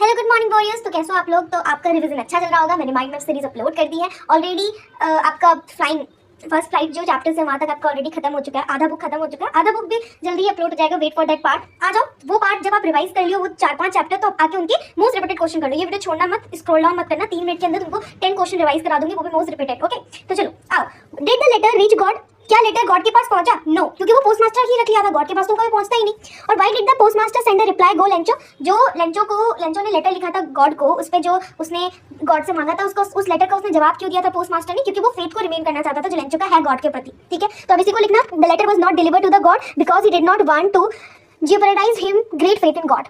Hello good morning warriors. तो कैसे हो आप लोग? तो आपका रिवीजन अच्छा चल रहा होगा। मैंने माइंड मैप सीरीज अपलोड कर दी है ऑलरेडी। आपका फर्स्ट फ्लाइट जो चैप्टर है वहाँ तक आपका ऑलरेडी खत्म हो चुका है। आधा बुक खत्म हो चुका है, आधा बुक भी जल्दी अपलोड हो जाएगा। Wait for that part. आ जाओ, वो पार्ट जब आप रिवाइज कर लियो वो 4-5 चैप्टर, तो आके उनके मोस्ट रिपीटेड क्वेश्चन कर लो। ये वीडियो छोड़ना मत, स्क्रॉल डाउन मत करना। 3 मिनट के अंदर तुमको 10 क्वेश्चन रिवाइज करा दूंगी, वो भी मोस्ट रिपीटेड। ओके, तो चलो आओ। Did the letter reach God? क्या लेटर गॉड के पास पहुंचा? नो, क्योंकि वो पोस्टमास्टर ही रख लिया था। गॉड के पास तो कभी पहुंचता ही नहीं। और why did the postmaster send a reply go Lencho? जो लेंचो ने लेटर लिखा था गॉड को, उस पे जो उसने गॉड से मांगा था, उसको उस लेटर का उसने जवाब क्यों दिया था पोस्टमास्टर ने? क्योंकि वो फेथ को रिमेन करना चाहता था जो लेंचो का है गॉड के प्रति। ठीक है, तो अब इसी को लिखना, the letter was not delivered to the god because he did not want to jeopardize him great faith in god.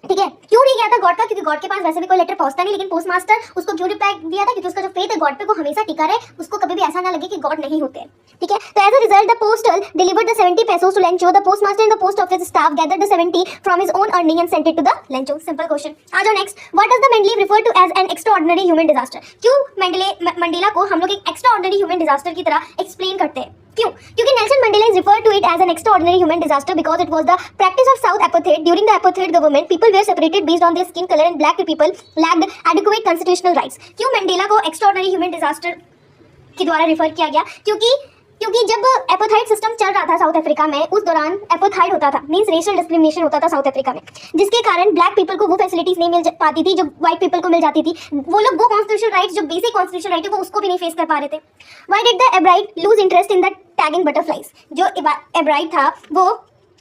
ठीक है, क्यों नहीं गया था गॉड का? क्योंकि गॉड के पास वैसे भी कोई लेटर पहुंचता नहीं, लेकिन पोस्टमास्टर उसको क्यों रिप्लाई दिया था? क्योंकि उसका जो फेथ है गॉड पे वो हमेशा टिका रहे, उसको कभी भी ऐसा ना लगे कि गॉड नहीं होते। ठीक है, तो as a result the postal delivered the 70 pesos to Lencho. The postmaster and the post office staff gathered the 70 from his own earning and sent it to the Lencho. Simple question. आ जाओ next. What does the Mendeleev refer to as an extraordinary human disaster? क्यों Mandela को हम लोग एक extraordinary human disaster की तरह explain करते हैं? क्यों? क्योंकि Nelson Mandela is referred to it as an extraordinary human disaster because it was the practice of South Apartheid. During the Apartheid government, people were separated based on their skin color and black people lacked adequate constitutional rights. क्यों Mandela को extraordinary human disaster के द्वारा refer किया गया? क्योंकि जब apartheid system चल रहा था साउथ अफ्रीका में, उस दौरान एपार्थाइड होता था, मींस रेशियल डिस्क्रिमिनेशन होता था साउथ अफ्रीका में, जिसके कारण ब्लैक पीपल को वो फैसिलिटीज नहीं मिल पाती थी जो व्हाइट पीपल को मिल जाती थी। वो लोग वो कॉन्स्टिट्यूशनल राइट्स, जो बेसिक कॉन्स्टिट्यूशनल राइट है, वो उसको भी नहीं फेस कर पा रहे थे। Why did the Abride lose interest in the tagging butterflies? जो एब्राइड था वो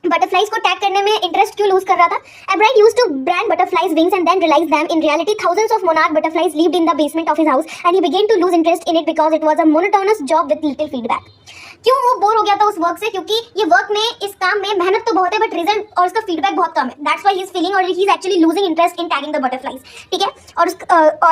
बटरफ्लाइज को टैग करने में इंटरेस्ट क्यों लूज कर रहा था? Abride used to brand butterflies wings and then realise them in reality thousands of monarch butterflies lived in the basement of his house and he began to lose interest in it because it was a monotonous job with little feedback. क्यों वो bore हो गया था उस work से? क्योंकि ये work में, इस काम में मेहनत तो बहुत है बट रिजल्ट और उसका फीडबैक बहुत कम है। That's why he is feeling और he is actually losing interest in tagging the butterflies. ठीक है, और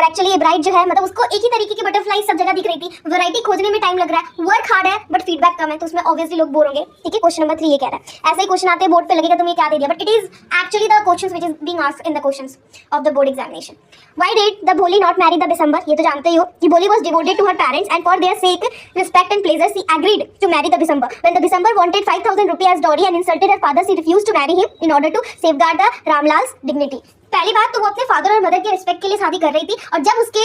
एक्चुअली ये ब्राइड जो है, मतलब उसको एक ही तरीके की बटरफ्लाई सब जगह दिख रही थी। वैरायटी खोजने में टाइम लग रहा है, वर्क हार्ड है बट फीडबैक कम है, तो उसमें ऑब्वियसली लोग बोर होंगे। ठीक है, क्वेश्चन नंबर 3 ये कह रहा है। ऐसे ही क्वेश्चन आते हैं बोर्ड पे, लगेगा तुम ये क्या दे दिया, but it is actually the questions which is being asked in the questions of the board examination. Why did the Bholi not marry the December? ये तो जानते ही हो कि Bholi was devoted to her parents and for their sake, respect and pleasure, she agreed to marry the December. When the December wanted 5,000 rupees as dowry and insulted her father, she refused to marry him in order to safeguard the Ramlal's dignity. पहली बात तो वो अपने father और mother के respect के लिए शादी कर रही थी, और जब उसके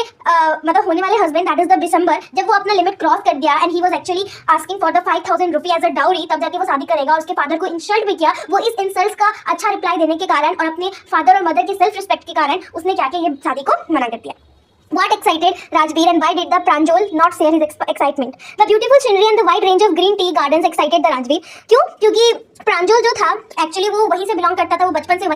मतलब होने वाले husband that is the December, जब वो अपना लिमिट क्रॉस कर दिया and he was actually asking for the 5,000 rupees as a dowry, तब जाके वो शादी करेगा। और उसके फादर को इंसल्ट भी किया। वो इस इंसल्ट का अच्छा रिप्लाई देने के कारण और अपने फादर और मदर के सेल्फ रिस्पेक्ट के कारण उसने क्या किया, ये शादी को मना कर दिया। What excited Rajveer and why did the Pranjal not share his excitement? The beautiful scenery and the wide range of green tea gardens excited the Rajveer. क्यों? क्योंकि प्रांजल जो था एक्चुअली वो वहीं से बिलोंग करता था, वो बचपन से